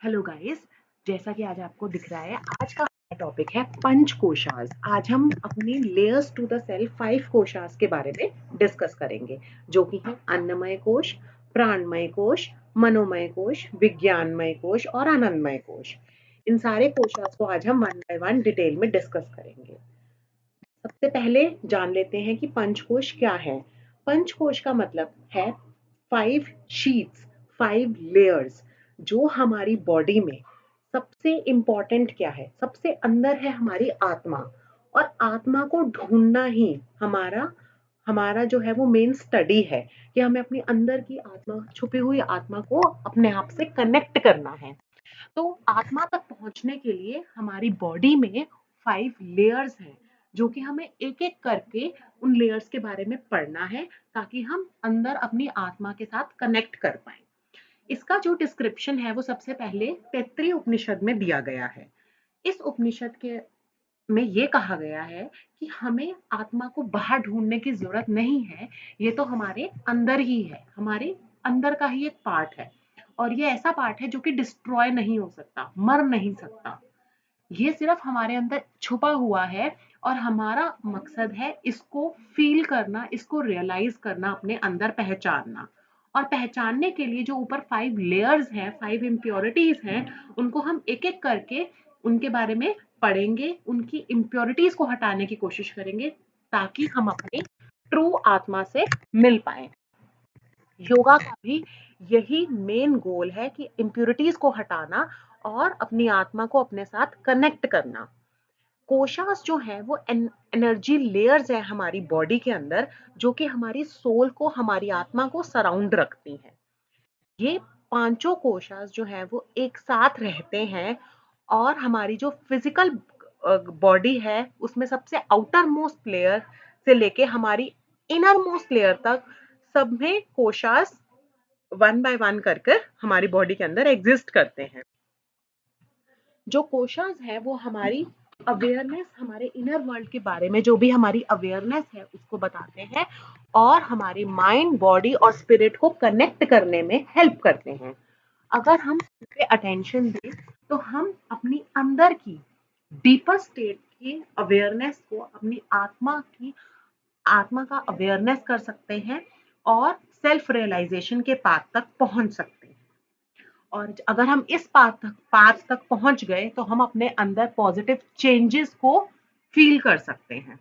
Hello guys, जैसा कि आज आपको दिख रहा है, आज का टॉपिक है पंच कोशास। आज हम अपनी लेयर्स टू द सेल 5 कोशास के बारे में डिस्कस करेंगे, जो कि है अन्नमय कोश, प्राणमय कोश, मनोमय कोश, विज्ञानमय कोश और आनंदमय कोश। इन सारे कोशास को आज हम वन बाय वन डिटेल में डिस्कस करेंगे। सबसे पहले जान लेते हैं कि पंचकोश क्या है। पंचकोश का मतलब है 5 शीट्स, 5 लेयर्स। जो हमारी बॉडी में सबसे इंपॉर्टेंट क्या है, सबसे अंदर है हमारी आत्मा। और आत्मा को ढूंढना ही हमारा हमारा जो है वो मेन स्टडी है कि हमें अपनी अंदर की आत्मा, छुपी हुई आत्मा को अपने आप से कनेक्ट करना है। तो आत्मा तक पहुंचने के लिए हमारी बॉडी में 5 लेयर्स हैं, जो कि हमें एक एक करके उन लेयर्स के बारे में पढ़ना है, ताकि हम अंदर अपनी आत्मा के साथ कनेक्ट कर पाए। इसका जो डिस्क्रिप्शन है वो सबसे पहले तैत्तिरीय उपनिषद में दिया गया है। इस उपनिषद के में ये कहा गया है कि हमें आत्मा को बाहर ढूंढने की जरूरत नहीं है। ये तो हमारे अंदर ही है, हमारे अंदर का ही एक पार्ट है। और ये ऐसा पार्ट है जो कि डिस्ट्रॉय नहीं हो सकता, मर नहीं सकता। ये सिर्फ हमारे अंदर छुपा हुआ है, और हमारा मकसद है इसको फील करना, इसको रियलाइज करना, अपने अंदर पहचानना। और पहचानने के लिए जो ऊपर 5 लेयर्स हैं, 5 इम्प्योरिटीज हैं, उनको हम एक एक करके उनके बारे में पढ़ेंगे, उनकी इम्प्योरिटीज को हटाने की कोशिश करेंगे, ताकि हम अपने ट्रू आत्मा से मिल पाए। योगा का भी यही मेन गोल है कि इम्प्योरिटीज को हटाना और अपनी आत्मा को अपने साथ कनेक्ट करना। कोशास जो है वो एनर्जी लेयर्स है हमारी बॉडी के अंदर, जो कि हमारी सोल को, हमारी आत्मा को सराउंड रखती हैं। ये पांचों कोशास जो है वो एक साथ रहते हैं, और हमारी जो फिजिकल बॉडी है उसमें सबसे आउटर मोस्ट लेयर से लेके हमारी इनर मोस्ट लेयर तक सब में कोशास वन बाय वन कर कर हमारी बॉडी के अंदर एग्जिस्ट करते हैं। जो कोशास है वो हमारी अवेयरनेस, हमारे इनर वर्ल्ड के बारे में जो भी हमारी अवेयरनेस है उसको बताते हैं, और हमारे माइंड, बॉडी और स्पिरिट को कनेक्ट करने में हेल्प करते हैं। अगर हम इस पे अटेंशन दें तो हम अपनी अंदर की डीपर स्टेट की अवेयरनेस को, अपनी आत्मा का अवेयरनेस कर सकते हैं, और सेल्फ रियलाइजेशन के पाथ तक पहुंच सकते हैं। और अगर हम इस पाथ तक पहुंच गए तो हम अपने अंदर पॉजिटिव चेंजेस को फील कर सकते हैं।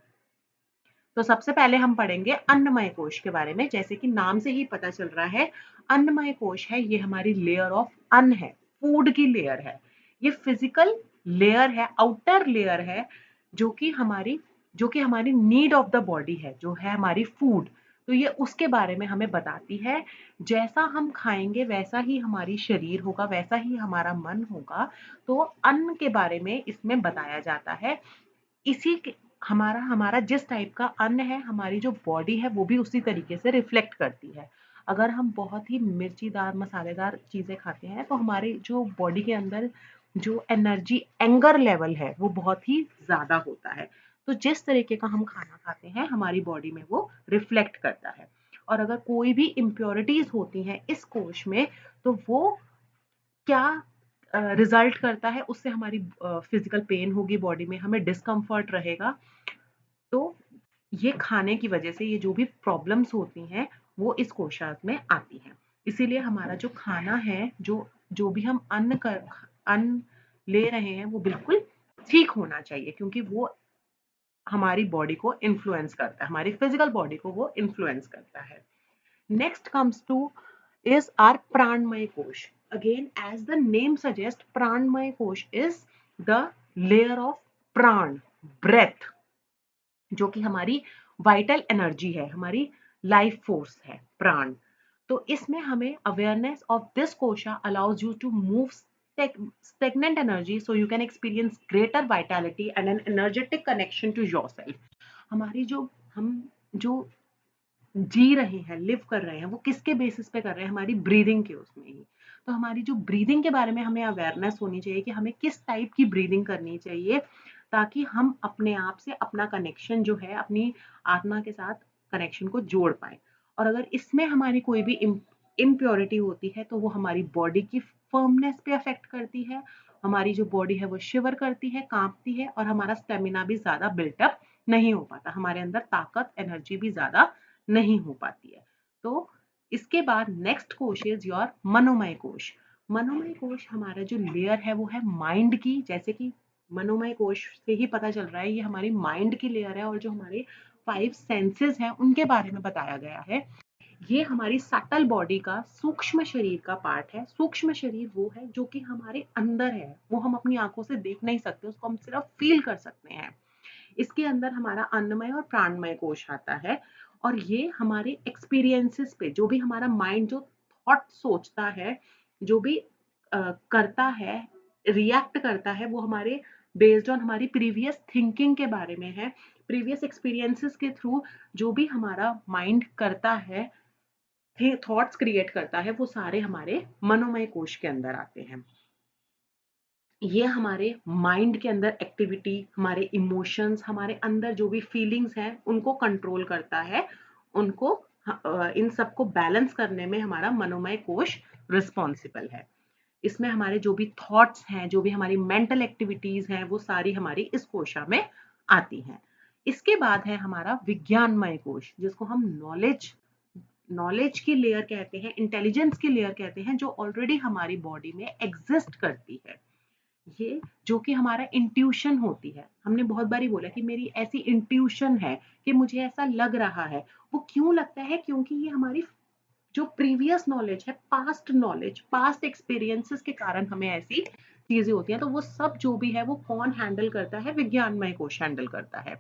तो सबसे पहले हम पढ़ेंगे अन्नमय कोश के बारे में। जैसे कि नाम से ही पता चल रहा है, अन्नमय कोश है, ये हमारी लेयर ऑफ अन्न है, फूड की लेयर है। ये फिजिकल लेयर है, आउटर लेयर है, जो कि हमारी नीड ऑफ द बॉडी है, जो है हमारी फूड। तो ये उसके बारे में हमें बताती है। जैसा हम खाएंगे वैसा ही हमारी शरीर होगा, वैसा ही हमारा मन होगा। तो अन्न के बारे में इसमें बताया जाता है। इसी के हमारा हमारा जिस टाइप का अन्न है, हमारी जो बॉडी है वो भी उसी तरीके से रिफ्लेक्ट करती है। अगर हम बहुत ही मिर्चीदार, मसालेदार चीजें खाते हैं तो हमारे जो बॉडी के अंदर जो एनर्जी, एंगर लेवल है वो बहुत ही ज्यादा होता है। तो जिस तरीके का हम खाना खाते हैं हमारी बॉडी में वो रिफ्लेक्ट करता है। और अगर कोई भी इम्प्योरिटीज होती हैं इस कोश में, तो वो क्या रिजल्ट करता है, उससे हमारी फिजिकल पेन होगी, बॉडी में हमें डिस्कम्फर्ट रहेगा। तो ये खाने की वजह से ये जो भी प्रॉब्लम्स होती हैं वो इस कोशार्क में आती हैं। इसीलिए हमारा जो खाना है, जो जो भी हम अन्न ले रहे हैं वो बिल्कुल ठीक होना चाहिए, क्योंकि वो हमारी बॉडी को इन्फ्लुएंस करता है, हमारी फिजिकल बॉडी को वो इन्फ्लुएंस करता है। Next comes to is our Pranmay Kosh. Again, as the name suggests, Pranmay Kosh is the layer of प्राण, breath, जो कि हमारी वाइटल एनर्जी है, हमारी लाइफ फोर्स है प्राण। तो इसमें हमें awareness of this kosha allows you to move stagnant energy, so you can experience greater vitality and an energetic connection to yourself. हमारी हम जो जी रहे हैं, लिव कर रहे हैं, वो किसके बेसिस पे कर रहे हैं, हमारी ब्रीदिंग के उसमें ही। तो हमारी जो ब्रीदिंग के बारे में हमें अवेयरनेस होनी चाहिए कि हमें किस टाइप की ब्रीदिंग करनी चाहिए, ताकि हम अपने आप से अपना कनेक्शन जो है, अपनी आत्मा के साथ कनेक्शन को जोड़ पाए। और अगर इसमें हमारी कोई भी इम्प्योरिटी होती है तो वो हमारी बॉडी की फर्मनेस पे अफेक्ट करती है, हमारी जो बॉडी है वो शिवर करती है, कांपती है और हमारा स्टेमिना भी ज्यादा बिल्टअप नहीं हो पाता, हमारे अंदर ताकत एनर्जी भी ज्यादा नहीं हो पाती है। तो इसके बाद नेक्स्ट कोश इज योर मनोमय कोश। मनोमय कोश हमारा जो लेयर है वो है माइंड की, जैसे कि मनोमय कोश से ही पता चल रहा है ये हमारी माइंड की लेयर है और जो हमारे 5 सेंसेस हैं उनके बारे में बताया गया है। ये हमारी सटल बॉडी का सूक्ष्म शरीर का पार्ट है। सूक्ष्म शरीर वो है जो कि हमारे अंदर है, वो हम अपनी आंखों से देख नहीं सकते, उसको हम सिर्फ फील कर सकते हैं। इसके अंदर हमारा अन्नमय और प्राणमय कोश आता है और ये हमारे एक्सपीरियंसेस पे, जो भी हमारा माइंड जो थॉट सोचता है, जो भी करता है, रिएक्ट करता है, वो हमारे बेस्ड ऑन हमारी प्रीवियस थिंकिंग के बारे में है। प्रीवियस एक्सपीरियंसेस के थ्रू जो भी हमारा माइंड करता है, थॉट्स क्रिएट करता है, वो सारे हमारे मनोमय कोश के अंदर आते हैं। ये हमारे माइंड के अंदर एक्टिविटी, हमारे इमोशंस, हमारे अंदर जो भी फीलिंग्स हैं उनको कंट्रोल करता है, उनको इन सबको बैलेंस करने में हमारा मनोमय कोश रिस्पॉन्सिबल है। इसमें हमारे जो भी थॉट्स हैं, जो भी हमारी मेंटल एक्टिविटीज हैं, वो सारी हमारी इस कोशा में आती हैं। इसके बाद है हमारा विज्ञानमय कोश, जिसको हम नॉलेज नॉलेज की लेयर कहते हैं, इंटेलिजेंस की लेयर कहते हैं, जो ऑलरेडी हमारी बॉडी में एग्जिस्ट करती है। ये जो कि हमारा इंट्यूशन होती है, हमने बहुत बारी बोला कि मेरी ऐसी इंट्यूशन है कि मुझे ऐसा लग रहा है। वो क्यों लगता है? क्योंकि ये हमारी जो प्रीवियस नॉलेज है, पास्ट नॉलेज, पास्ट एक्सपीरियंसेस के कारण हमें ऐसी चीजें होती हैं। तो वो सब जो भी है वो कौन हैंडल करता है? विज्ञानमय कोश हैंडल करता है।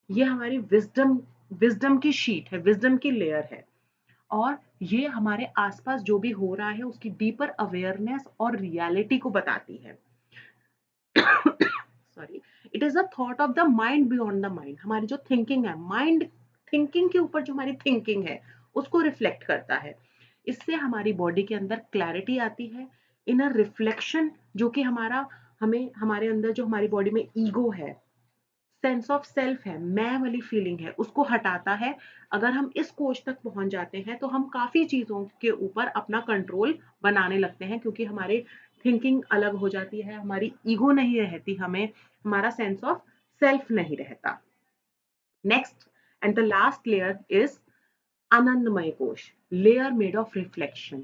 ये हमारी विजडम विजडम की शीट है, विजडम की लेयर है और ये हमारे आसपास जो भी हो रहा है उसकी डीपर अवेयरनेस और रियलिटी को बताती है। Sorry, it is a thought of the mind beyond the mind. हमारी जो थिंकिंग है, माइंड थिंकिंग के ऊपर जो हमारी थिंकिंग है उसको रिफ्लेक्ट करता है। इससे हमारी बॉडी के अंदर क्लैरिटी आती है, इनर रिफ्लेक्शन, जो कि हमारा हमें हमारे अंदर जो हमारी बॉडी में ईगो है, सेंस ऑफ सेल्फ है, मैं वाली फीलिंग है, उसको हटाता है। अगर हम इस कोच तक पहुंच जाते हैं तो हम काफी चीजों के ऊपर अपना कंट्रोल बनाने लगते हैं, क्योंकि हमारे थिंकिंग अलग हो जाती है, हमारी ईगो नहीं रहती, हमें हमारा सेंस ऑफ सेल्फ नहीं रहता। Next and the last layer is आनंदमय कोश, layer made of reflection,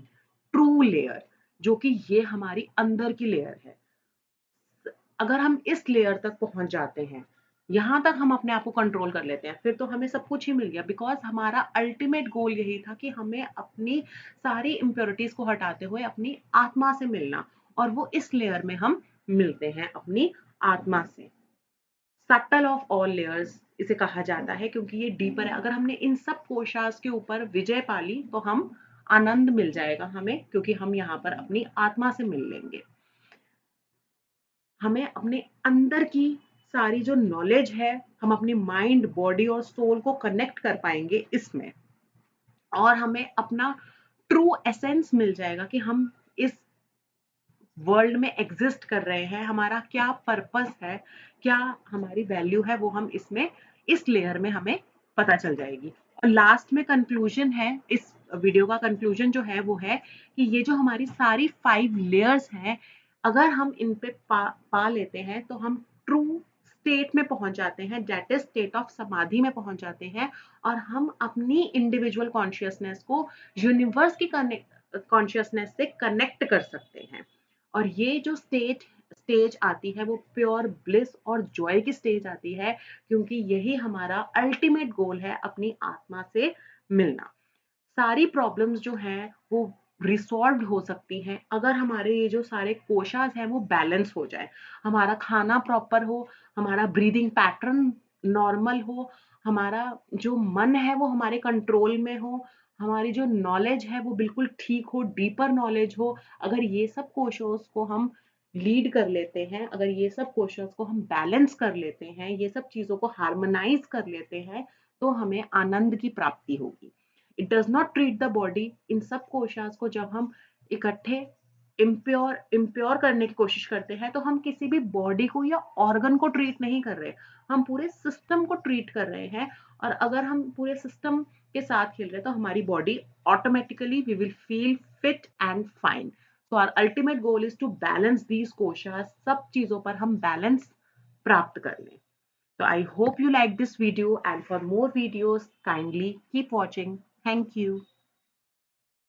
true layer, जो कि ये हमारी अंदर की लेयर है। अगर हम इस लेयर तक पहुंच जाते हैं, यहां तक हम अपने आप को कंट्रोल कर लेते हैं, फिर तो हमें सब कुछ ही मिल गया। बिकॉज हमारा अल्टीमेट गोल यही था कि हमें अपनी सारी इम्प्योरिटीज को हटाते हुए अपनी आत्मा से मिलना, और वो इस लेयर में हम मिलते हैं अपनी आत्मा से। सटल ऑफ ऑल लेयर्स इसे कहा जाता है, क्योंकि ये डीपर है। अगर हमने इन सब कोशास के ऊपर विजय पाली तो हम आनंद मिल जाएगा हमें, क्योंकि हम यहाँ पर अपनी आत्मा से मिल लेंगे। हमें अपने अंदर की सारी जो नॉलेज है, हम अपनी माइंड, बॉडी और सोल को कनेक्ट कर पाएंगे इसमें, और हमें अपना ट्रू एसेंस मिल जाएगा कि हम इस वर्ल्ड में एग्जिस्ट कर रहे हैं, हमारा क्या पर्पस है, क्या हमारी वैल्यू है, वो हम इसमें इस लेयर में हमें पता चल जाएगी। और लास्ट में कंक्लूजन है, इस वीडियो का कंक्लूजन जो है वो है कि ये जो हमारी सारी 5 लेयर्स हैं, अगर हम इन पे पा लेते हैं तो हम ट्रू स्टेट में पहुंच जाते हैं, दैट इज स्टेट ऑफ समाधि में पहुंच जाते हैं, और हम अपनी इंडिविजुअल कॉन्शियसनेस को यूनिवर्स की कॉन्शियसनेस से कनेक्ट कर सकते हैं। और ये जो स्टेज आती है वो प्योर ब्लिस और जॉय की स्टेज आती है, क्योंकि यही हमारा अल्टीमेट गोल है, अपनी आत्मा से मिलना। सारी प्रॉब्लम्स जो हैं वो रिसॉल्व हो सकती हैं अगर हमारे ये जो सारे कोशास हैं वो बैलेंस हो जाए, हमारा खाना प्रॉपर हो, हमारा ब्रीदिंग पैटर्न नॉर्मल हो, हमारा जो मन है वो हमारे कंट्रोल में हो, हमारी जो नॉलेज है वो बिल्कुल ठीक हो, डीपर नॉलेज हो। अगर ये सब कोशों को हम लीड कर लेते हैं, अगर ये सब क्वेश्चंस को हम बैलेंस कर लेते हैं, ये सब चीजों को हार्मोनाइज कर लेते हैं, तो हमें आनंद की प्राप्ति होगी। It does not treat the body. इन सब कोशास को जब हम इकट्ठे इम्प्योर इम्प्योर करने की कोशिश करते हैं, तो हम किसी भी बॉडी को या ऑर्गन को ट्रीट नहीं कर रहे, हम पूरे सिस्टम को ट्रीट कर रहे हैं। और अगर हम पूरे सिस्टम के साथ खेल रहे हैं तो हमारी body automatically we will feel fit and fine. So our ultimate goal is to balance these koshas, सब चीजों पर हम बैलेंस प्राप्त कर लें। So I hope you like this video, and for more videos kindly keep watching. Thank you.